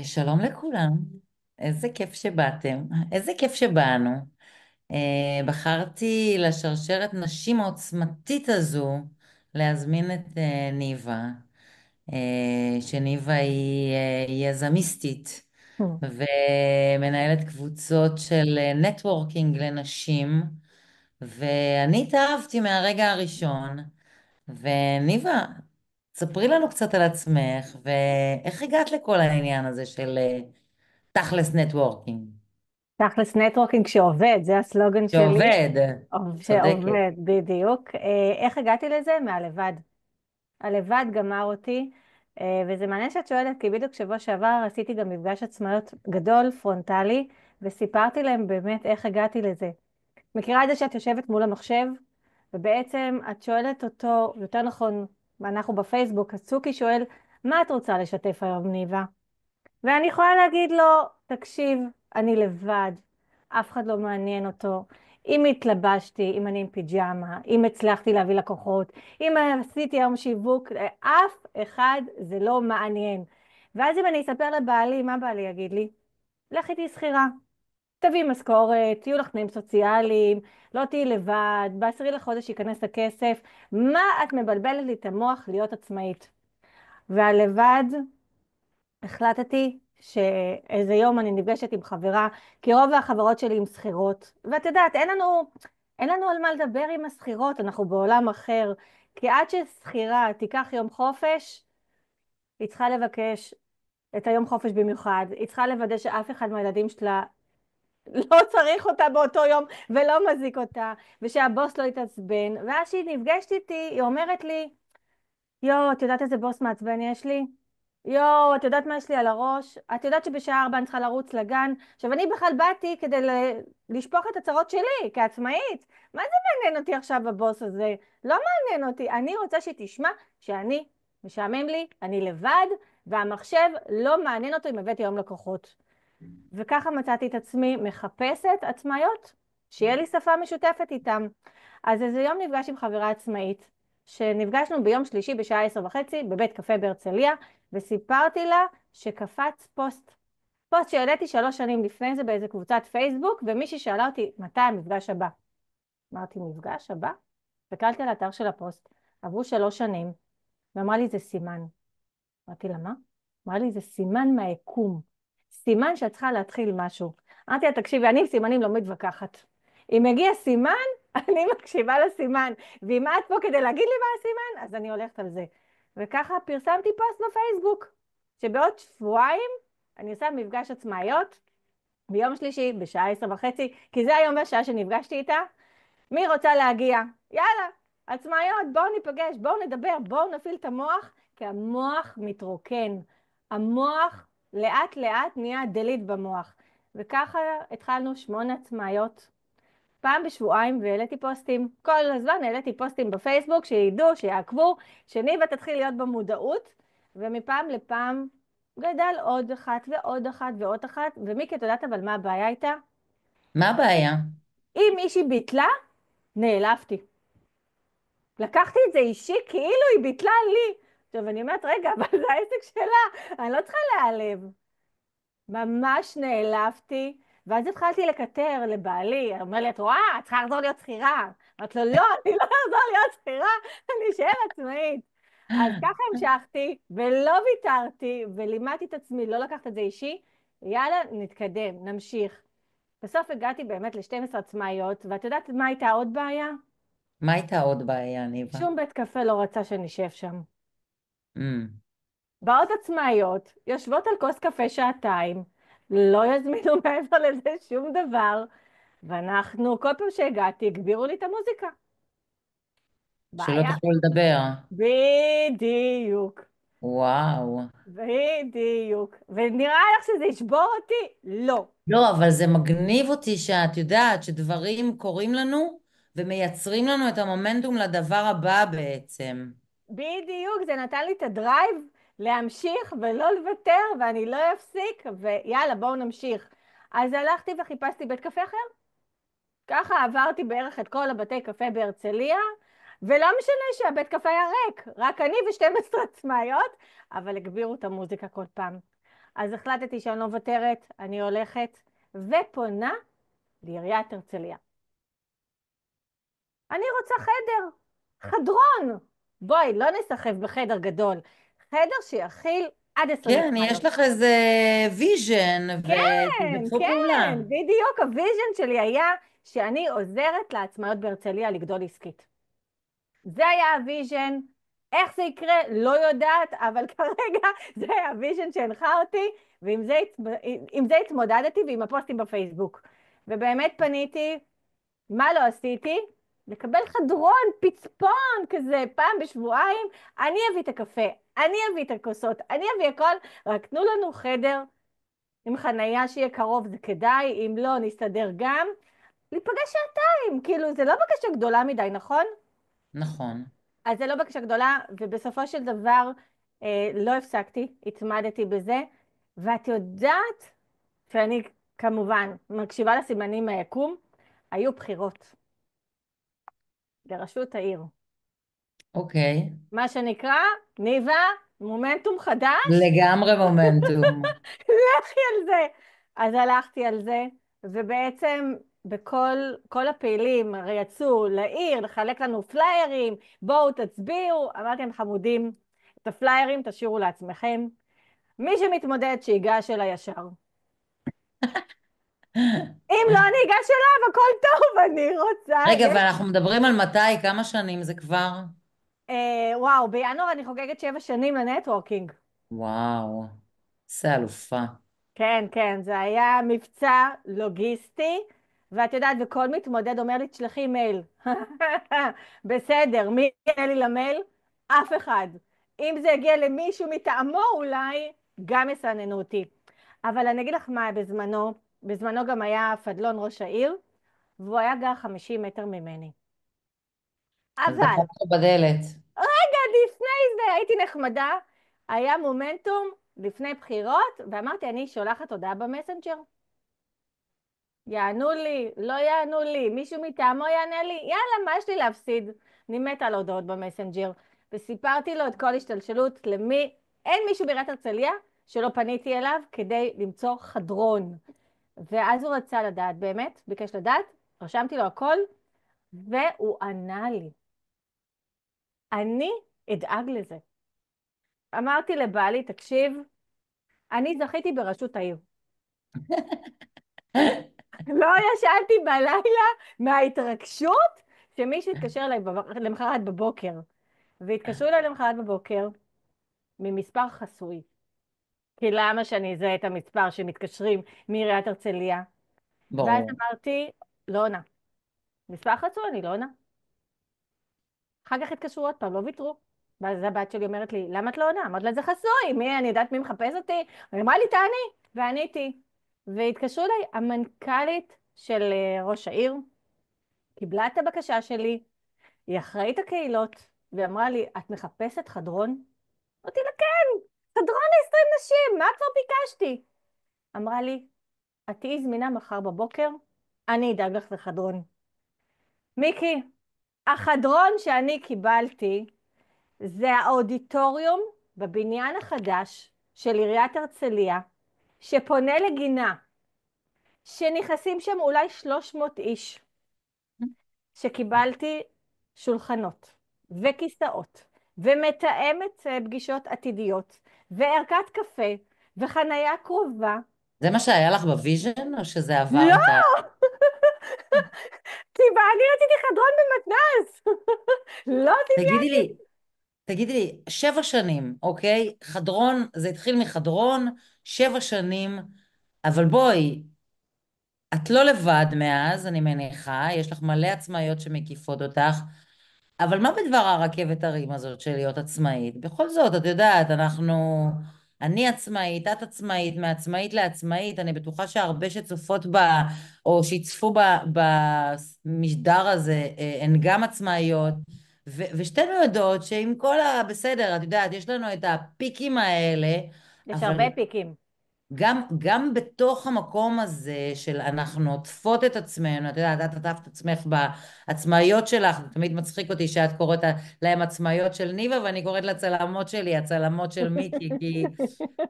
שלום לכולם, איזה כיף שבאתם, איזה כיף שבאנו. בחרתי לשרשרת נשים העוצמתית הזו להזמין את ניבה, שניבה היא יזמיסטית Hmm. ומנהלת קבוצות של נטוורקינג לנשים, ואני התאהבתי מהרגע הראשון. וניבה, ספרי לנו קצת על עצמך ואיך הגעת לכל העניין הזה של תכלס נטוורקינג, תכלס נטוורקינג שעובד, זה הסלוגן שלי. שעובד, צודקת. שעובד, בדיוק. איך הגעתי לזה? מהלבד. הלבד גמר אותי, וזה מעניין שאת שואלת, כי בדיוק שבוע שעבר עשיתי גם מפגש עצמאיות גדול, פרונטלי, וסיפרתי להם באמת איך הגעתי לזה. מכירה את זה שאת יושבת מול המחשב, ובעצם את שואלת אותו, יותר נכון, אנחנו בפייסבוק, אז צוקי שואל, מה את רוצה לשתף היום, ניבה? ואני יכולה להגיד לו, תקשיב, אני לבד, אף אחד לא מעניין אותו. אם התלבשתי, אם אני עם פיג'מה, אם הצלחתי להביא לקוחות, אם עשיתי היום שיווק, אף אחד זה לא מעניין. ואז אם אני אספר לבעלי, מה בעלי יגיד לי? לך איתי שכירה, תביאי משכורת, יהיו לך תנאים סוציאליים, לא תהיי לבד, ב10 לחודש ייכנס הכסף. מה את מבלבלת לי את המוח להיות עצמאית? והלבד, החלטתי שאיזה יום אני נפגשת עם חברה, כי רוב החברות שלי עם שכירות, ואת יודעת, אין לנו על מה לדבר עם השכירות, אנחנו בעולם אחר, כי עד ששכירה תיקח יום חופש, היא צריכה לבקש את היום חופש במיוחד, היא צריכה לוודא שאף אחד מהילדים שלה לא צריך אותה באותו יום ולא מזיק אותה, ושהבוס לא יתעצבן, ואז שהיא נפגשת איתי, היא אומרת לי, יואו, את יודעת איזה בוס מעצבן יש לי? יואו, את יודעת מה יש לי על הראש? את יודעת שבשעה 4 אני צריכה לרוץ לגן? עכשיו, אני בכלל באתי כדי לשפוך את הצרות שלי כעצמאית. מה זה מעניין אותי עכשיו הבוס הזה? לא מעניין אותי. אני רוצה שתשמע שאני, משעמם לי, אני לבד, והמחשב לא מעניין אותו אם הבאתי היום לקוחות. וככה מצאתי את עצמי מחפשת עצמאיות, שיהיה לי שפה משותפת איתם. אז איזה יום נפגש עם חברה עצמאית, שנפגשנו ביום שלישי בשעה 10:30 בבית קפה בהרצליה, וסיפרתי לה שקפץ פוסט שהעליתי 3 שנים לפני זה באיזה קבוצת פייסבוק, ומישהי שאלה אותי מתי המפגש הבא. אמרתי, מפגש הבא? הסתכלתי על האתר של הפוסט, עברו 3 שנים, ואמרה לי, זה סימן. אמרתי לה, מה? אמרה לי, זה סימן מהיקום. סימן שאת צריכה להתחיל משהו. אמרתי לה, תקשיבי, אני עם סימנים לא מתווכחת. אם מגיע סימן, אני מקשיבה לסימן. ואם את פה כדי להגיד לי מה הסימן, אז אני הולכת על זה. וככה פרסמתי פוסט בפייסבוק, שבעוד שבועיים אני עושה מפגש עצמאיות, ביום שלישי בשעה 10:30, כי זה היום והשעה שנפגשתי איתה. מי רוצה להגיע? יאללה, עצמאיות, בואו ניפגש, בואו נדבר, בואו נפעיל את המוח, כי המוח מתרוקן. המוח לאט לאט נהיה דליט במוח. וככה התחלנו 8 עצמאיות, פעם בשבועיים, והעליתי פוסטים. כל הזמן העליתי פוסטים בפייסבוק, שידעו, שיעקבו, שניבה תתחיל להיות במודעות, ומפעם לפעם גדל עוד אחת ועוד אחת ועוד אחת, ומיקי, את יודעת אבל מה הבעיה איתה? מה הבעיה? אם מישהי ביטלה, נעלבתי. לקחתי את זה אישי כאילו היא ביטלה לי. עכשיו אני אומרת, רגע, אבל זה העסק שלה, אני לא צריכה להיעלב. ממש נעלבתי, ואז התחלתי לקטר לבעלי, הוא אומר לי, את רואה? את צריכה לחזור להיות שכירה. אמרתי לו, לא, אני לא אחזור להיות שכירה, אני אשאר עצמאית. אז ככה המשכתי, ולא ויתרתי, ולימדתי את עצמי לא לקחת את זה אישי, יאללה, נתקדם, נמשיך. בסוף הגעתי באמת ל12 עצמאיות, ואת יודעת מה הייתה עוד בעיה? מה הייתה עוד בעיה, ניבה? שום בית קפה לא רצה שנשב שם. Mm. באות עצמאיות, יושבות על כוס קפה שעתיים, לא יזמינו מעבר לזה שום דבר, ואנחנו, כל פעם שהגעתי, הגבירו לי את המוזיקה. שלא בעיה. תוכלו לדבר. בדיוק. וואו. בדיוק. ונראה לך שזה ישבור אותי? לא. לא, אבל זה מגניב אותי שאת יודעת שדברים קורים לנו ומייצרים לנו את המומנטום לדבר הבא בעצם. בדיוק, זה נתן לי את הדרייב להמשיך ולא לוותר, ואני לא אפסיק, ויאללה, בואו נמשיך. אז הלכתי וחיפשתי בית קפה אחר. ככה עברתי בערך את כל הבתי קפה בהרצליה, ולא משנה שהבית קפה היה ריק, רק אני ו12 עצמאיות, אבל הגבירו את המוזיקה כל פעם. אז החלטתי שאני לא מוותרת, אני הולכת ופונה לעיריית הרצליה. אני רוצה חדר, חדרון. בואי, לא נסחב בחדר גדול. חדר שיכיל עד 20 כן, יש עצמאיות. לך איזה ויז'ן כן, ותשתפו פעולה. כן, בדיוק. הוויז'ן שלי היה שאני עוזרת לעצמאיות בהרצליה לגדול עסקית. זה היה הוויז'ן. איך זה יקרה? לא יודעת, אבל כרגע זה היה הוויז'ן שהנחה אותי, עם זה התמודדתי ועם הפוסטים בפייסבוק. ובאמת פניתי, מה לא עשיתי? לקבל חדרון, פצפון כזה, פעם בשבועיים. אני אביא את הקפה, אני אביא את הכוסות, אני אביא הכל, רק תנו לנו חדר עם חנייה שיהיה קרוב, זה כדאי, אם לא, נסתדר גם. להיפגש שעתיים, כאילו, זה לא בקשה גדולה מדי, נכון? נכון. אז זה לא בקשה גדולה, ובסופו של דבר לא הפסקתי, התמדתי בזה, ואת יודעת שאני כמובן מקשיבה לסימנים מהיקום, היו בחירות לראשות העיר. אוקיי. מה שנקרא, ניבה, מומנטום חדש, לגמרי מומנטום. לכי על זה. אז הלכתי על זה, ובעצם כל הפעילים הרי יצאו לעיר לחלק לנו פליירים, בואו תצביעו, אמרתי להם חמודים, את הפליירים תשאירו לעצמכם, מי שמתמודד שיגש אליי ישר. אם לא אני אגש אליו, הכל טוב, אני רוצה, רגע, ואנחנו מדברים על מתי? כמה שנים זה כבר? וואו, בינואר אני חוגגת 7 שנים לנטוורקינג. וואו, זה אלופה. כן, כן, זה היה מבצע לוגיסטי, ואת יודעת, וכל מתמודד אומר לי, תשלחי מייל. בסדר, מי יהיה לי למייל? אף אחד. אם זה יגיע למישהו מטעמו, אולי גם יסננו אותי. אבל אני אגיד לך מה, בזמנו גם היה פדלון ראש העיר, והוא היה גר 50 מטר ממני. אז אבל, דפקת בדלת. רגע, לפני זה הייתי נחמדה, היה מומנטום לפני בחירות, ואמרתי, אני שולחת הודעה במסנג'ר. יענו לי, לא יענו לי, מישהו מטעמו יענה לי, יאללה, מה יש לי להפסיד? אני מתה על הודעות במסנג'ר, וסיפרתי לו את כל השתלשלות למי, אין מישהו בעיריית הרצליה שלא פניתי אליו כדי למצוא חדרון. ואז הוא רצה לדעת, באמת, ביקש לדעת, רשמתי לו הכל, והוא ענה לי. אני אדאג לזה. אמרתי לבעלי, תקשיב, אני זכיתי בראשות העיר. לא ישנתי בלילה מההתרגשות שמישהו התקשר אליי למחרת בבוקר. והתקשרו אליי למחרת בבוקר ממספר חסוי. כי למה שאני אזהה את המספר שמתקשרים מעיריית הרצליה? ואז ברור. אמרתי, לא עונה. מספר חסוי, אני לא עונה. אחר כך התקשרו עוד פעם, לא ויתרו. ואז הבת שלי אומרת לי, למה את לא עונה? אמרתי לה, זה חסוי, אני יודעת מי מחפש אותי? היא אמרה לי, תעני. ועניתי. והתקשרו אליי, המנכ"לית של ראש העיר קיבלה את הבקשה שלי, היא אחראית הקהילות, ואמרה לי, את מחפשת חדרון? אמרתי לה, כן, חדרון ל-20 נשים, מה כבר ביקשתי? אמרה לי, את תהיי זמינה מחר בבוקר, אני אדאג לך לחדרון. מיקי, החדרון שאני קיבלתי זה האודיטוריום בבניין החדש של עיריית הרצליה, שפונה לגינה, שנכנסים שם אולי 300 איש. שקיבלתי שולחנות וכיסאות ומתאמת פגישות עתידיות וערכת קפה וחנייה קרובה. זה מה שהיה לך בוויז'ן, או שזה עבר לא! את ה... כי אני רציתי חדרון במתנ"ס. לא תגידי דמיינתי. לי, תגידי לי, 7 שנים, אוקיי? חדרון, זה התחיל מחדרון, 7 שנים, אבל בואי, את לא לבד מאז, אני מניחה, יש לך מלא עצמאיות שמקיפות אותך, אבל מה בדבר הרכבת הרים הזאת של להיות עצמאית? בכל זאת, את יודעת, אני עצמאית, את עצמאית, מעצמאית לעצמאית, אני בטוחה שהרבה שצופות או שיצפו במשדר הזה, הן גם עצמאיות, ושתינו יודעות שעם בסדר, את יודעת, יש לנו את הפיקים האלה, יש אבל הרבה פיקים. גם בתוך המקום הזה של אנחנו עוטפות את עצמנו, את יודעת, את עטפת את עצמך בעצמאיות שלך, זה תמיד מצחיק אותי שאת קוראת להם עצמאיות של ניבה, ואני קוראת לצלמות שלי, הצלמות של מיקי,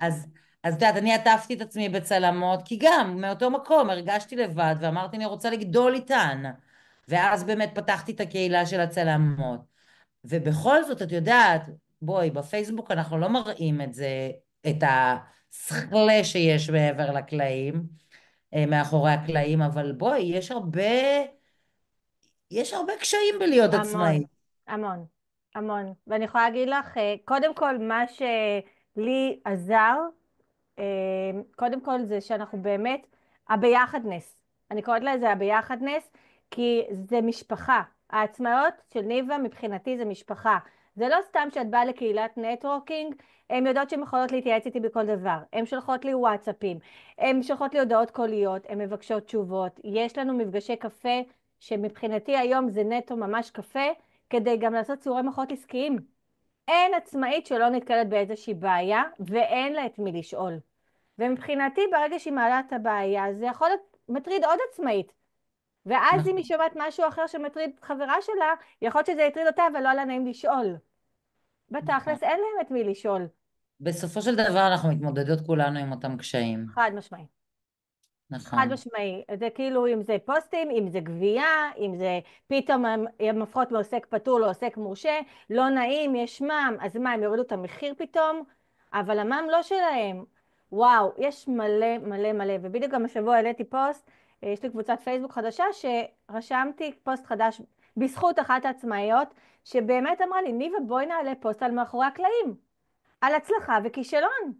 אז אז את יודעת, אני עטפתי את עצמי בצלמות, כי גם מאותו מקום הרגשתי לבד, ואמרתי, אני רוצה לגדול איתן. ואז באמת פתחתי את הקהילה של הצלמות. ובכל זאת, את יודעת, בואי, בפייסבוק אנחנו לא מראים את זה, את הסכלה שיש מעבר לקלעים, מאחורי הקלעים, אבל בואי, יש הרבה קשיים בלהיות המון, עצמאית. המון, המון. ואני יכולה להגיד לך, קודם כל, מה שלי עזר, אה, קודם כל זה שאנחנו באמת, הביחדנס. אני קוראת לזה הביחדנס, כי זה משפחה. העצמאות של ניבה מבחינתי זה משפחה. זה לא סתם שאת באה לקהילת נטוורקינג, הן יודעות שהן יכולות להתייעץ איתי בכל דבר. הן שולחות לי וואטסאפים, הן שולחות לי הודעות קוליות, הן מבקשות תשובות. יש לנו מפגשי קפה, שמבחינתי היום זה נטו ממש קפה, כדי גם לעשות סיורי מוחות עסקיים. אין עצמאית שלא נתקלת באיזושהי בעיה, ואין לה את מי לשאול. ומבחינתי, ברגע שהיא מעלה את הבעיה, זה יכול להיות מטריד עוד עצמאית. ואז אם היא נכון. שומעת משהו אחר שמטריד חברה שלה, יכול להיות שזה יטריד אותה, אבל לא היה לה נעים לשאול. נכון. בתכלס, אין להם את מי לשאול. בסופו של דבר אנחנו מתמודדות כולנו עם אותם קשיים. חד משמעי. חד נכון. משמעי. זה כאילו, אם זה פוסטים, אם זה גבייה, אם זה פתאום הם הופכות מעוסק פטור לעוסק מורשה, לא נעים, יש מע"מ, אז מה, הם יורידו את המחיר פתאום? אבל המע"מ לא שלהם. וואו, יש מלא מלא מלא, ובדיוק גם השבוע העליתי פוסט, יש לי קבוצת פייסבוק חדשה, שרשמתי פוסט חדש בזכות אחת העצמאיות, שבאמת אמרה לי, ניבה, בואי נעלה פוסט על מאחורי הקלעים, על הצלחה וכישלון.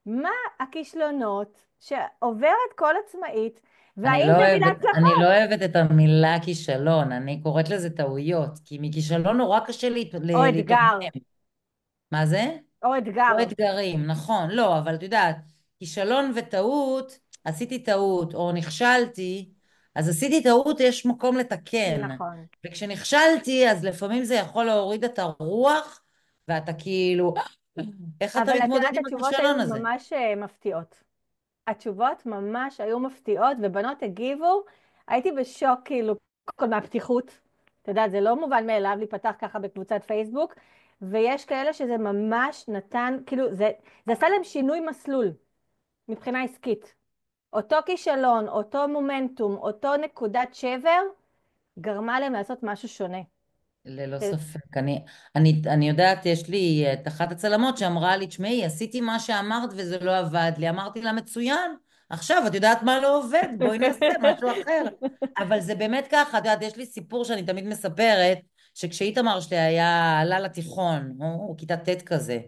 מה הכישלונות שעוברת כל עצמאית, והאם זה מילה אני לא הצלחות? אוהבת את המילה כישלון, אני קוראת לזה טעויות, כי מכישלון נורא קשה או להתרומם. אתגר, מה זה? או או אתגר. אתגרים, נכון, לא, אבל את יודעת, כישלון וטעות, עשיתי טעות או נכשלתי, אז עשיתי טעות, יש מקום לתקן. נכון. וכשנכשלתי, אז לפעמים זה יכול להוריד את הרוח, ואתה כאילו, איך אתה אבל את מתמודד יודעת, עם התשובות היו הכישלון הזה? ממש מפתיעות. התשובות ממש היו מפתיעות, ובנות הגיבו, הייתי בשוק כאילו, קודם כל מהפתיחות. אתה יודע, זה לא מובן מאליו להיפתח ככה בקבוצת פייסבוק, ויש כאלה שזה ממש נתן, כאילו, זה עשה להם שינוי מסלול מבחינה עסקית. אותו כישלון, אותו מומנטום, אותו נקודת שבר, גרמה להם לעשות משהו שונה. ללא ספק. אני יודעת, יש לי את אחת הצלמות שאמרה לי, תשמעי, עשיתי מה שאמרת וזה לא עבד לי. אמרתי לה, מצוין, עכשיו את יודעת מה לא עובד, בואי נעשה משהו אחר. אבל זה באמת ככה, את יודעת, יש לי סיפור שאני תמיד מספרת, שכשאיתמר שלי עלה לתיכון, הוא כיתה ט' כזה,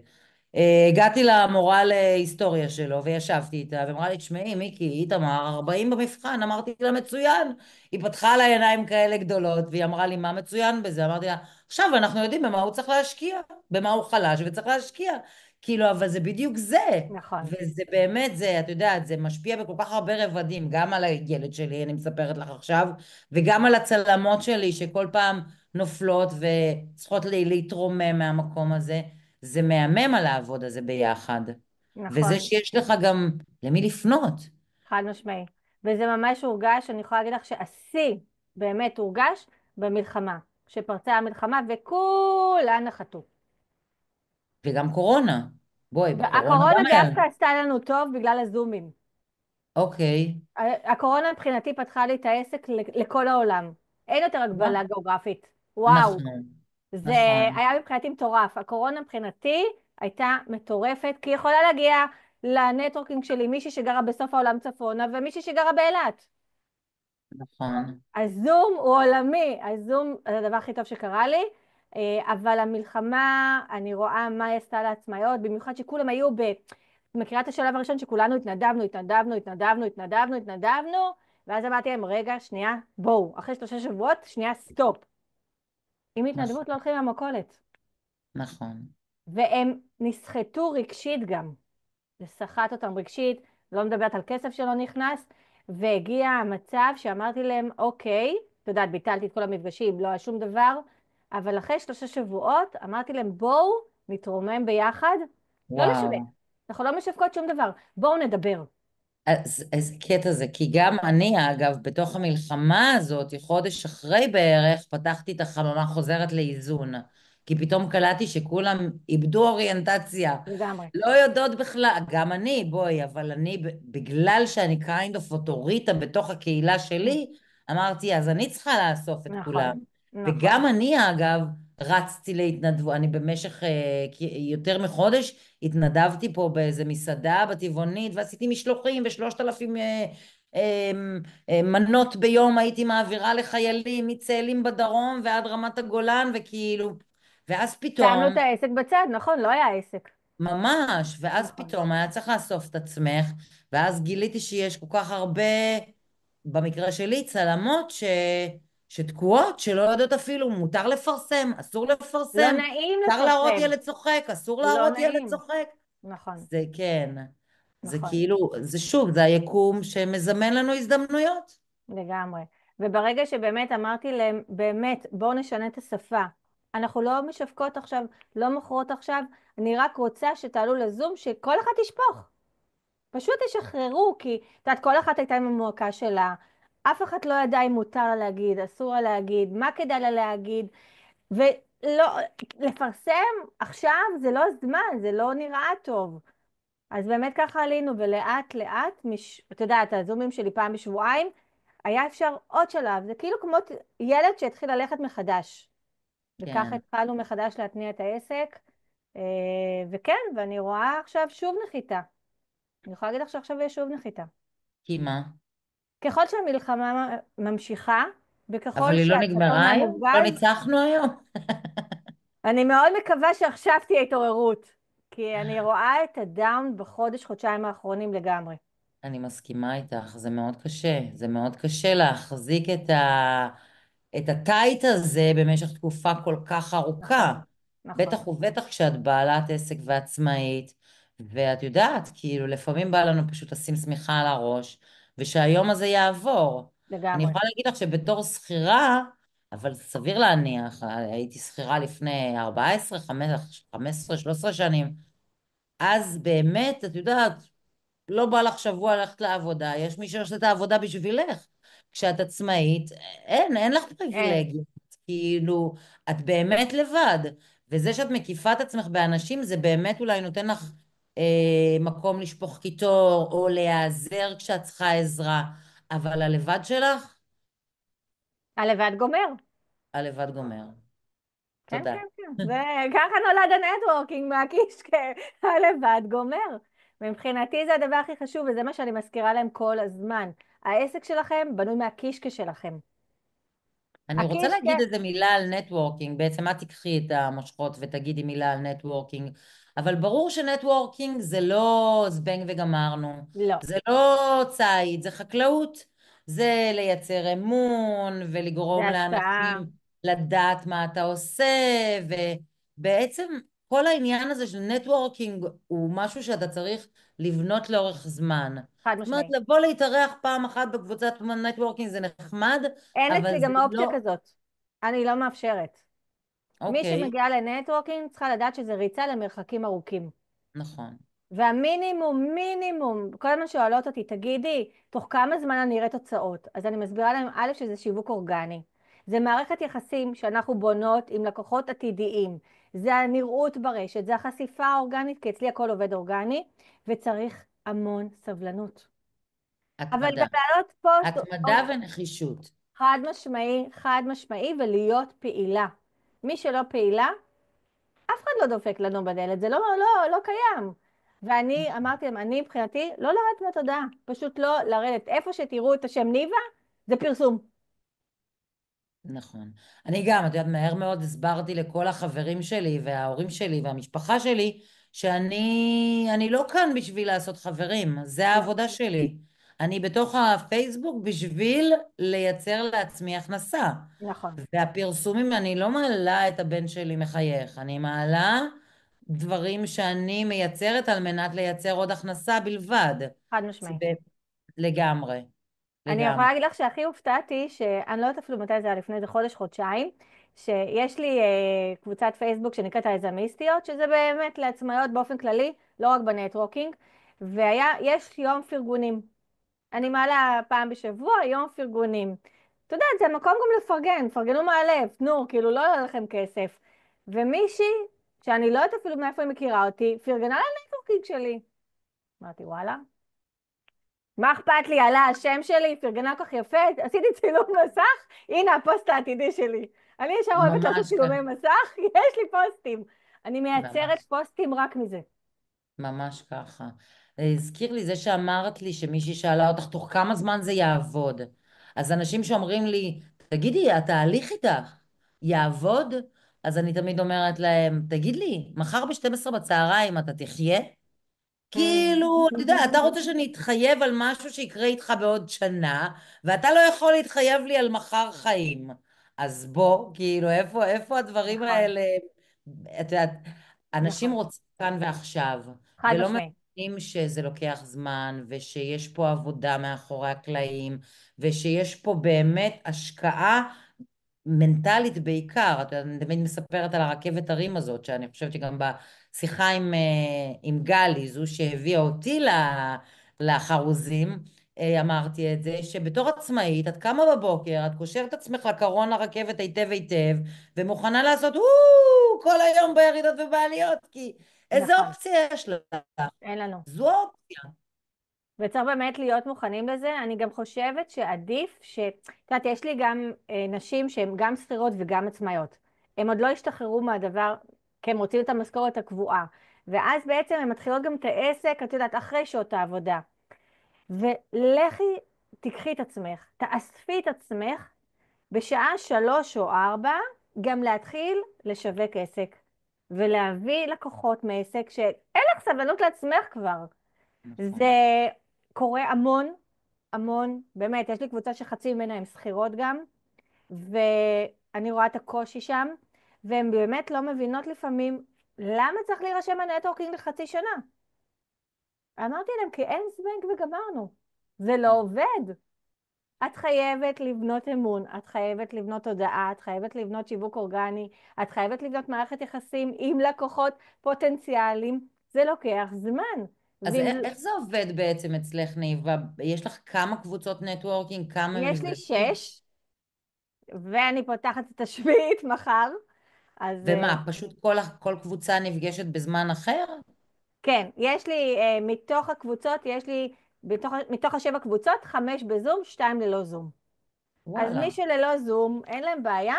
הגעתי למורה להיסטוריה שלו וישבתי איתה ואמרה לי, תשמעי מיקי, איתמר 40 במבחן, אמרתי לה מצוין. היא פתחה עליי עיניים כאלה גדולות והיא אמרה לי, מה מצוין בזה? אמרתי לה, עכשיו אנחנו יודעים במה הוא צריך להשקיע, במה הוא חלש וצריך להשקיע. כאילו, אבל זה בדיוק זה. נכון, וזה באמת זה, את יודעת, זה משפיע בכל כך הרבה רבדים, גם על הילד שלי, אני מספרת לך עכשיו, וגם על הצלמות שלי שכל פעם נופלות וצריכות להתרומם מהמקום הזה. זה מהמם על העבוד הזה ביחד. וזה נכון, שיש לך גם למי לפנות. חד משמעי. וזה ממש הורגש, אני יכולה להגיד לך שהשיא באמת הורגש במלחמה. כשפרצה המלחמה וכולן נחתו. וגם קורונה. בואי, בקורונה הקורונה גם היה. דווקא עשתה לנו טוב בגלל הזומים. אוקיי. הקורונה מבחינתי פתחה לי את העסק לכל העולם. אין יותר וואו. הגבלה גיאוגרפית. וואו. נכון, זה נכון, היה מבחינתי מטורף. הקורונה מבחינתי הייתה מטורפת, כי היא יכולה להגיע לנטוורקינג שלי מישהי שגרה בסוף העולם צפונה ומישהי שגרה באילת. נכון, הזום הוא עולמי, הזום זה הדבר הכי טוב שקרה לי, אבל המלחמה, אני רואה מה היא עשתה לעצמאיות, במיוחד שכולם היו מכירה את השלב הראשון שכולנו התנדבנו, התנדבנו, התנדבנו, התנדבנו, התנדבנו, ואז אמרתי להם, רגע, שנייה, בואו, אחרי 3 שבועות, שנייה, סטופ. עם התנדבות נכון, לא הולכים למכולת. נכון. והם נסחטו רגשית גם. זה סחט אותם רגשית, לא מדברת על כסף שלא נכנס, והגיע המצב שאמרתי להם, אוקיי, את יודעת, ביטלתי את כל המפגשים, לא היה שום דבר, אבל אחרי 3 שבועות אמרתי להם, בואו נתרומם ביחד, לא וואו. לשווק, אנחנו לא משווקות שום דבר, בואו נדבר. אז איזה קטע זה, כי גם אני, אגב, בתוך המלחמה הזאת, חודש אחרי בערך, פתחתי את החממה חוזרת לאיזון. כי פתאום קלטתי שכולם איבדו אוריינטציה. לגמרי. לא יודעות בכלל, גם אני, בואי, אבל אני, בגלל שאני kind of אוטוריטה בתוך הקהילה שלי, אמרתי, אז אני צריכה לאסוף את כולם. נכון, נכון. וגם אני, אגב, רצתי להתנדבו, אני במשך יותר מחודש התנדבתי פה באיזה מסעדה בטבעונית, ועשיתי משלוחים ו3,000 מנות ביום הייתי מעבירה לחיילים מצאלים בדרום ועד רמת הגולן, וכאילו, ואז שמנו את פתאום, העסק בצד, נכון, לא היה עסק. ממש, ואז נכון. פתאום היה צריך לאסוף את עצמך, ואז גיליתי שיש כל כך הרבה, במקרה שלי, צלמות שתקועות, שלא יודעות אפילו, מותר לפרסם, אסור לא לפרסם, נעים מותר להראות לפרסם, ילד צוחק, אסור לא להראות ילד נעים. צוחק. נכון, זה כן, זה נכון, כאילו, זה שוב, זה היקום שמזמן לנו הזדמנויות. לגמרי. וברגע שבאמת אמרתי להם, באמת, בואו נשנה את השפה. אנחנו לא משווקות עכשיו, לא מוכרות עכשיו, אני רק רוצה שתעלו לזום, שכל אחד תשפוך. פשוט תשחררו, כי את יודעת, כל אחת הייתה עם המועקה שלה. אף אחד לא ידע אם מותר לה להגיד, אסור לה להגיד, מה כדאי לה להגיד. ולא, לפרסם עכשיו זה לא זמן, זה לא נראה טוב. אז באמת ככה עלינו, ולאט לאט, את יודעת, הזומים שלי פעם בשבועיים, היה אפשר עוד שלב, זה כאילו כמו ילד שהתחיל ללכת מחדש. וככה כן, התחלנו מחדש להתניע את העסק, אה, וכן, ואני רואה עכשיו שוב נחיתה. אני יכולה להגיד לך שעכשיו יש שוב נחיתה. כי מה? ככל שהמלחמה ממשיכה, וככל אבל היא לא שהצפון נגמרה היה היום? לא מופגז, ניצחנו היום? אני מאוד מקווה שעכשיו תהיה התעוררות, כי אני רואה את הדאון בחודש, חודשיים האחרונים לגמרי. אני מסכימה איתך, זה מאוד קשה. זה מאוד קשה להחזיק את הטייט הזה במשך תקופה כל כך ארוכה. נכון, נכון, בטח ובטח כשאת בעלת עסק ועצמאית, ואת יודעת, כאילו, לפעמים בא לנו פשוט לשים שמיכה על הראש, ושהיום הזה יעבור. אני לגמרי. יכולה להגיד לך שבתור שכירה, אבל סביר להניח, הייתי שכירה לפני 14, 15, 13 שנים, אז באמת, את יודעת, לא בא לך שבוע ללכת לעבודה, יש מי שעושה את העבודה בשבילך. כשאת עצמאית, אין לך אין. פריבילגיות, כאילו, את באמת לבד. וזה שאת מקיפה את עצמך באנשים, זה באמת אולי נותן לך מקום לשפוך קיטור, או להיעזר כשאת צריכה עזרה. אבל הלבד שלך, הלבד גומר. הלבד גומר. כן, תודה. כן, כן. זה, ככה נולד הנטוורקינג מהקיש, הלבד גומר. ומבחינתי זה הדבר הכי חשוב, וזה מה שאני מזכירה להם כל הזמן. העסק שלכם בנוי מהקישקע שלכם. אני רוצה הקישקע, להגיד איזה מילה על נטוורקינג, בעצם את תיקחי את המושכות ותגידי מילה על נטוורקינג, אבל ברור שנטוורקינג זה לא זבנג וגמרנו, לא. זה לא ציד, זה חקלאות, זה לייצר אמון זה ולגרום השקעה. לאנשים לדעת מה אתה עושה, ובעצם כל העניין הזה של נטוורקינג הוא משהו שאתה צריך לבנות לאורך זמן. חד זאת אומרת, משמעי. לבוא להתארח פעם אחת בקבוצת נטוורקינג זה נחמד, אין אבל אצלי זה גם אופציה לא... כזאת. אני לא מאפשרת. מי אוקיי, שמגיעה לנטוורקינג צריכה לדעת שזה ריצה למרחקים ארוכים. נכון. והמינימום, מינימום, כל הזמן שואלות אותי, תגידי, תוך כמה זמן אני אראה תוצאות? אז אני מסבירה להם, א', שזה שיווק אורגני. זה מערכת יחסים שאנחנו בונות עם לקוחות עתידיים. זה הנראות ברשת, זה החשיפה האורגנית, כי אצלי הכל עובד אורגני, וצריך המון סבלנות. אבל גם התמדה. לעלות פוסט, התמדה ונחישות. חד משמעי, חד משמעי, ולהיות פעילה. מי שלא פעילה, אף אחד לא דופק לנו בדלת, זה לא קיים. ואני אמרתי להם, אני מבחינתי, לא לרדת מהתודעה, פשוט לא לרדת. איפה שתראו את השם ניבה, זה פרסום. נכון. אני גם, את יודעת, מהר מאוד הסברתי לכל החברים שלי וההורים שלי והמשפחה שלי שאני לא כאן בשביל לעשות חברים, זה לא, העבודה שלי. אני בתוך הפייסבוק בשביל לייצר לעצמי הכנסה. נכון, והפרסומים, אני לא מעלה את הבן שלי מחייך, אני מעלה דברים שאני מייצרת על מנת לייצר עוד הכנסה בלבד. חד זה משמעי. לגמרי, אני יכולה לגמרי. להגיד לך שהכי הופתעתי, שאני לא יודעת אפילו מתי זה היה, לפני איזה חודש, חודשיים, שיש לי קבוצת פייסבוק שנקראת היזמיסטיות, שזה באמת לעצמאיות באופן כללי, לא רק בנטוורקינג, ויש יום פרגונים. אני מעלה פעם בשבוע, יום פרגונים. אתה יודע, זה המקום גם לפרגן, פרגנו מהלב, תנו, כאילו לא עולה לכם כסף. ומישהי, שאני לא יודעת אפילו מאיפה היא מכירה אותי, פרגנה לנטוורקינג שלי. אמרתי, וואלה, מה אכפת לי? עלה השם שלי, פרגנה כל כך יפה, עשיתי צילום מסך, הנה הפוסט העתידי שלי. אני ישר אוהבת לעשות ממש צילומי ככה. מסך, יש לי פוסטים. אני מייצרת ממש. פוסטים רק מזה. ממש ככה. הזכיר לי זה שאמרת לי שמישהי שאלה אותך תוך כמה זמן זה יעבוד. אז אנשים שאומרים לי, תגידי, התהליך איתך יעבוד? אז אני תמיד אומרת להם, תגיד לי, מחר ב-12 בצהריים אתה תחיה? כאילו, אתה יודע, אתה רוצה שאני אתחייב על משהו שיקרה איתך בעוד שנה, ואתה לא יכול להתחייב לי על מחר חיים. אז בוא, כאילו, איפה הדברים נכון, האלה? את יודעת, אנשים נכון. רוצים כאן ועכשיו, חד ולא משמעי. מבינים שזה לוקח זמן, ושיש פה עבודה מאחורי הקלעים, ושיש פה באמת השקעה מנטלית בעיקר. את יודעת, אני תמיד מספרת על הרכבת הרים הזאת, שאני חושבת שגם בשיחה עם גלי, זו שהביאה אותי לחרוזים, אמרתי את זה, שבתור עצמאית, את קמה בבוקר, את קושרת את עצמך לקרון הרכבת היטב היטב, ומוכנה לעשות כל היום בירידות ובעליות, כי איזה נכון, אופציה יש לך? אין לנו. זו האופציה. וצריך באמת להיות מוכנים לזה. אני גם חושבת שעדיף את יודעת, יש לי גם נשים שהן גם שכירות וגם עצמאיות. הן עוד לא השתחררו מהדבר, כי הן רוצים את המשכורת הקבועה. ואז בעצם הן מתחילות גם את העסק, את יודעת, אחרי שעות העבודה. ולכי, תיקחי את עצמך, תאספי את עצמך, בשעה 3 או 4, גם להתחיל לשווק עסק. ולהביא לקוחות מעסק שאין לך סבלנות לעצמך כבר. זה נכון. קורה המון, המון, באמת, יש לי קבוצה שחצי ממנה הן שכירות גם, ואני רואה את הקושי שם, והן באמת לא מבינות לפעמים למה צריך להירשם בנטוורקינג לחצי שנה. אמרתי להם, כי אין זבנג וגמרנו. זה לא עובד. את חייבת לבנות אמון, את חייבת לבנות תודעה, את חייבת לבנות שיווק אורגני, את חייבת לבנות מערכת יחסים עם לקוחות פוטנציאליים. זה לוקח זמן. אז ואם איך זה עובד בעצם אצלך, ניבה? יש לך כמה קבוצות נטוורקינג, כמה יש לי מפגשים? 6, ואני פותחת את השביעית מחר, אז ומה, פשוט כל קבוצה נפגשת בזמן אחר? כן, יש לי, מתוך הקבוצות, יש לי, מתוך 7 קבוצות, 5 בזום, 2 ללא זום. אז וואלה. מי שללא זום, אין להם בעיה.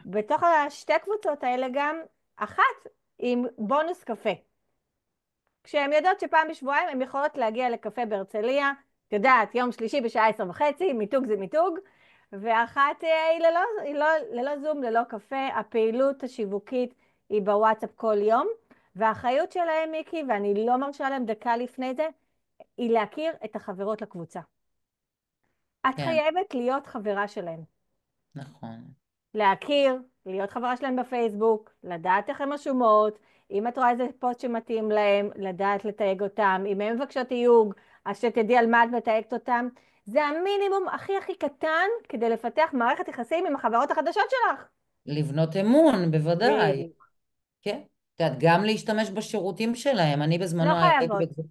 בתוך השתי קבוצות האלה גם, אחת עם בונוס קפה. כשהן יודעות שפעם בשבועיים הן יכולות להגיע לקפה בהרצליה, את יודעת, יום שלישי בשעה 10:30, מיתוג זה מיתוג, ואחת היא ללא זום, ללא קפה. הפעילות השיווקית היא בוואטסאפ כל יום, והאחריות שלהם, מיקי, ואני לא מרשה להם דקה לפני זה, היא להכיר את החברות לקבוצה. את כן, חייבת להיות חברה שלהם. נכון. להכיר, להיות חברה שלהם בפייסבוק, לדעת איך הן רשומות, אם את רואה איזה פוסט שמתאים להם, לדעת לתייג אותם, אם הן מבקשות תיוג, אז שתדעי על מה את מתייגת אותם. זה המינימום הכי הכי קטן כדי לפתח מערכת יחסים עם החברות החדשות שלך. לבנות אמון, בוודאי. בדיוק. כן. את יודעת, גם להשתמש בשירותים שלהם. אני לא בזמנו הייתי חייבות. בקבוצה...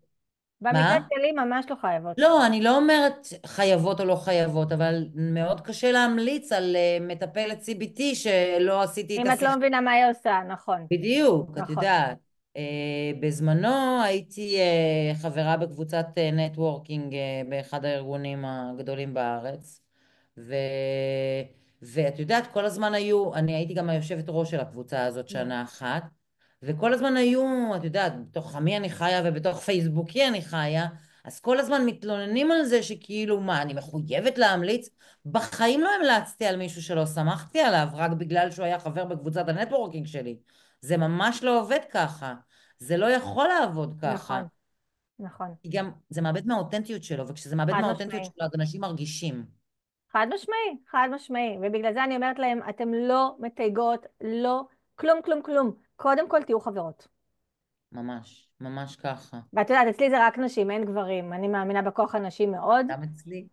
במקרה מה? שלי ממש לא חייבות. לא, אני לא אומרת חייבות או לא חייבות, אבל מאוד קשה להמליץ על מטפלת CBT שלא עשיתי את אם את לא השיחה. מבינה מה היא עושה, נכון. בדיוק, את נכון. יודעת. בזמנו הייתי חברה בקבוצת נטוורקינג באחד הארגונים הגדולים בארץ, ו... ואת יודעת, כל הזמן היו, אני הייתי גם היושבת ראש של הקבוצה הזאת שנה אחת, וכל הזמן היו, את יודעת, בתוך עמי אני חיה ובתוך פייסבוקי אני חיה, אז כל הזמן מתלוננים על זה שכאילו, מה, אני מחויבת להמליץ? בחיים לא המלצתי על מישהו שלא סמכתי עליו, רק בגלל שהוא היה חבר בקבוצת הנטוורקינג שלי. זה ממש לא עובד ככה. זה לא יכול לעבוד ככה. נכון, נכון. כי גם זה מאבד מהאותנטיות שלו, וכשזה מאבד חד מהאותנטיות משמעי. שלו, אז אנשים מרגישים. חד משמעי, חד משמעי. ובגלל זה אני אומרת להם, אתם לא מתייגות, לא, כלום, כלום, כלום. קודם כל תהיו חברות. ממש, ממש ככה. ואת יודעת, אצלי זה רק נשים, אין גברים. אני מאמינה בכוח הנשי מאוד. גם אצלי.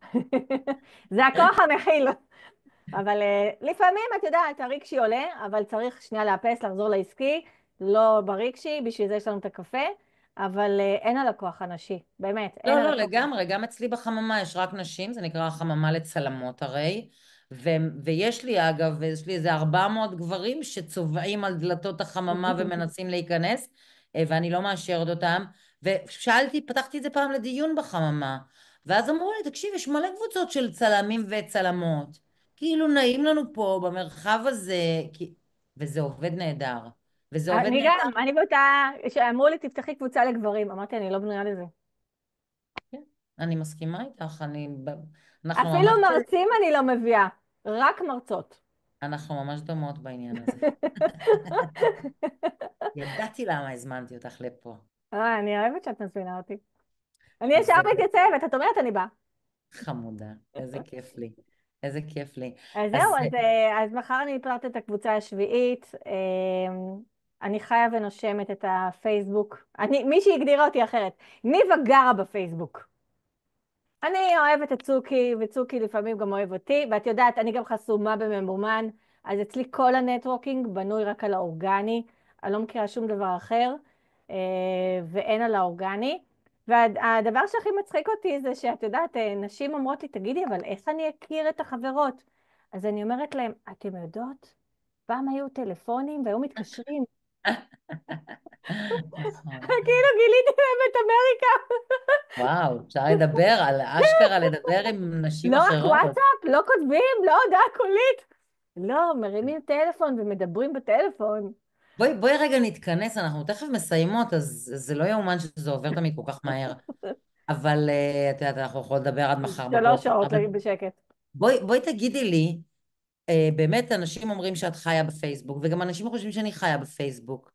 זה הכוח המכיל. אבל לפעמים, את יודעת, הרגשי עולה, אבל צריך שנייה לאפס, לחזור לעסקי, לא ברגשי, בשביל זה יש לנו את הקפה, אבל אין על הכוח הנשי, באמת, אין לא, על לא, הכוח הנשי. לגמרי. גם אצלי בחממה יש רק נשים, זה נקרא חממה לצלמות הרי. ויש לי אגב, יש לי איזה 400 גברים שצובעים על דלתות החממה ומנסים להיכנס, ואני לא מאשרת אותם. ושאלתי, פתחתי את זה פעם לדיון בחממה, ואז אמרו לי, תקשיב, יש מלא קבוצות של צלמים וצלמות. כאילו נעים לנו פה במרחב הזה, וזה עובד נהדר. וזה עובד אני נהדר. גם, אני באותה, שאמרו לי, תפתחי קבוצה לגברים. אמרתי, אני לא בנויה לזה. כן, אני מסכימה איתך, אנחנו אפילו ממש, מרצים אני לא מביאה, רק מרצות. אנחנו ממש דומות בעניין הזה. ידעתי למה הזמנתי אותך לפה. אני אוהבת שאת מזמינה אותי. אני ישר אז מתייצבת, את אומרת, אני באה. חמודה, איזה כיף לי, איזה כיף לי. אז זהו, אז אז מחר אני אפתח את הקבוצה השביעית. אני חיה ונושמת את הפייסבוק. מישהי הגדירה אותי אחרת. ניבה גרה בפייסבוק. אני אוהבת את צוקי, וצוקי לפעמים גם אוהב אותי, ואת יודעת, אני גם חסומה בממומן, אז אצלי כל הנטוורקינג בנוי רק על האורגני, אני לא מכירה שום דבר אחר, ואין על האורגני. והדבר שהכי מצחיק אותי זה שאת יודעת, נשים אומרות לי, תגידי, אבל איך אני אכיר את החברות? אז אני אומרת להם, אתם יודעות? פעם היו טלפונים והיו מתקשרים. נכון. כאילו גיליתי להם את אמריקה. וואו, אפשר לדבר על אשכרה לדבר עם נשים לא רק אחרות. וואטסאפ, לא כותבים, לא הודעה קולית. לא, מרימים טלפון ומדברים בטלפון. בואי רגע נתכנס, אנחנו תכף מסיימות, אז זה לא יאומן שזה עובר תמיד כל כך מהר. אבל את יודעת, אנחנו יכולות לדבר עד מחר 3 שעות בבוקר. אבל בשקט. בואי תגידי לי, באמת אנשים אומרים שאת חיה בפייסבוק, וגם אנשים חושבים שאני חיה בפייסבוק.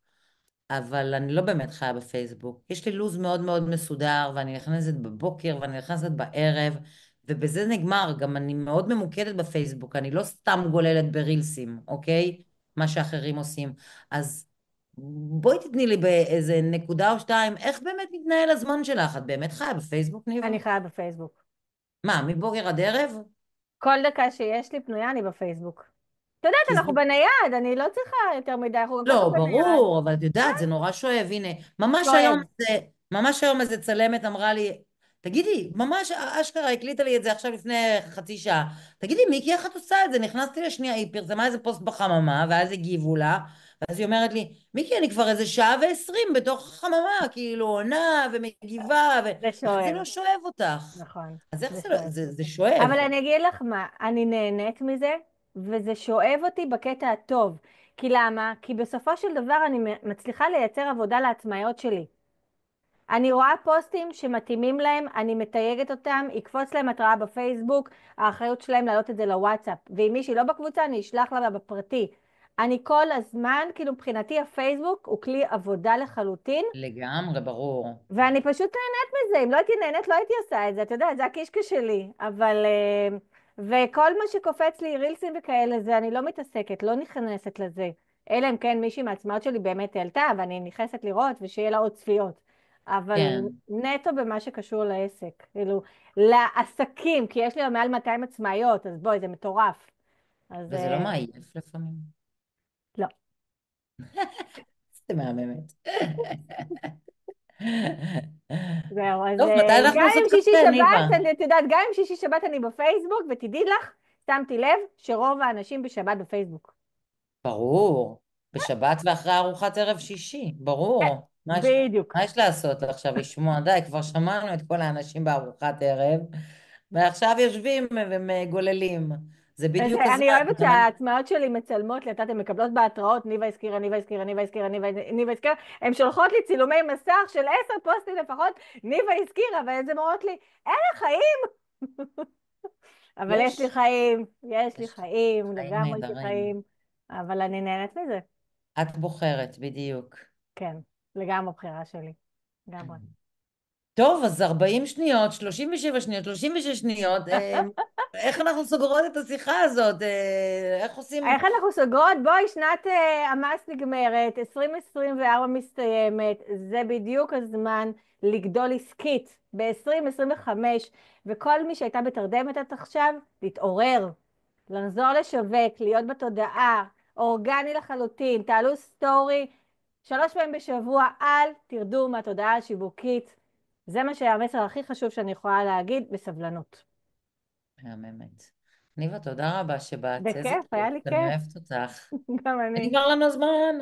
אבל אני לא באמת חיה בפייסבוק. יש לי לו"ז מאוד מאוד מסודר, ואני נכנסת בבוקר ואני נכנסת בערב, ובזה נגמר. גם אני מאוד ממוקדת בפייסבוק, אני לא סתם גוללת ברילסים, אוקיי? מה שאחרים עושים. אז בואי תתני לי באיזה נקודה או שתיים, איך באמת מתנהל הזמן שלך? את באמת חיה בפייסבוק, ניבה? אני חיה בפייסבוק. מה, מבוקר עד ערב? כל דקה שיש לי פנויה, אני בפייסבוק. את יודעת, כי זה אנחנו בנייד, אני לא צריכה יותר מדי, אנחנו גם ככה לא, בנייד. ברור, אבל את יודעת, זה נורא שואב. הנה, שואב. ממש היום איזה צלמת אמרה לי, תגידי, ממש אשכרה הקליטה לי את זה עכשיו לפני חצי שעה. תגידי, מיקי, איך את עושה את זה? נכנסתי לשנייה, היא פרסמה איזה פוסט בחממה, ואז הגיבו לה, ואז היא אומרת לי, מיקי, אני כבר איזה שעה ועשרים בתוך החממה, כאילו, עונה ומגיבה, זה איך זה שואב, לא שואב אותך? נכון, אז איך זה זה לא, שואב. זה שואב. אבל אני אגיד לך מה, אני נהנית מזה, וזה שואב אותי בקטע הטוב. כי למה? כי בסופו של דבר אני מצליחה לייצר עבודה לעצמאיות שלי. אני רואה פוסטים שמתאימים להם, אני מתייגת אותם, יקפוץ להם התראה בפייסבוק, האחריות שלהם להעלות את זה לוואטסאפ. ואם מישהי לא בקבוצה, אני אשלח לה בפרטי. אני כל הזמן, כאילו מבחינתי הפייסבוק הוא כלי עבודה לחלוטין, לגמרי, ברור. ואני פשוט נהנית מזה. אם לא הייתי נהנית, לא הייתי עושה את זה. אתה יודע, זה הקישקע שלי. אבל... וכל מה שקופץ לי, רילסים וכאלה, זה אני לא מתעסקת, לא נכנסת לזה. אלא אם כן מישהי מהעצמאות שלי באמת העלתה, ואני נכנסת לראות, ושיהיה לה עוד צפיות. אבל כן, נטו במה שקשור לעסק. כאילו, לעסקים, כי יש לי מעל 200 עצמאיות, אז בואי, זה מטורף. אז וזה לא מעייף לפעמים. לא. זה מהממת. זהו, אז טוב, מתי אנחנו גם עושות אם שישי קפה, ניבה? שבת, את יודעת, גם אם שישי שבת אני בפייסבוק, ותדעי לך, שמתי לב שרוב האנשים בשבת בפייסבוק. ברור. בשבת ואחרי ארוחת ערב שישי, אה, ברור. בדיוק. מה יש לעשות עכשיו? לשמוע, די, כבר שמענו את כל האנשים בארוחת ערב, ועכשיו יושבים ומגוללים. זה אז בדיוק הזמן. אני אוהבת שהעצמאות שלי מצלמות לי, את יודעת, הן מקבלות בהתראות, ניבה הזכירה, ניבה הזכירה, ניבה הזכירה, ניבה הזכירה, הן שולחות לי צילומי מסך של 10 פוסטים לפחות, ניבה הזכירה, ואז הן אומרות לי, אין לך חיים. אבל יש לי יש, חיים, יש לי יש חיים, חיים לגמרי יש לי נהדרים. חיים, אבל אני נהנית מזה. את בוחרת, בדיוק. כן, לגמרי בחירה שלי, לגמרי. טוב, אז 40 שניות, 37 שניות, 36 שניות, איך אנחנו סוגרות את השיחה הזאת? איך עושים... איך אנחנו סוגרות? בואי, שנת המס נגמרת, 2024 מסתיימת, זה בדיוק הזמן לגדול עסקית ב-2025, וכל מי שהייתה בתרדמת עד עכשיו, להתעורר, לחזור לשווק, להיות בתודעה, אורגני לחלוטין, תעלו סטורי 3 פעמים בשבוע, אל תרדו מהתודעה השיווקית. זה מה שהמסר הכי חשוב שאני יכולה להגיד בסבלנות. מהממת. ניבה, תודה רבה שבאת, איזה בכיף, היה כיף, לי אני כיף. אוהבת אותך. גם אני. נגמר לנו הזמן.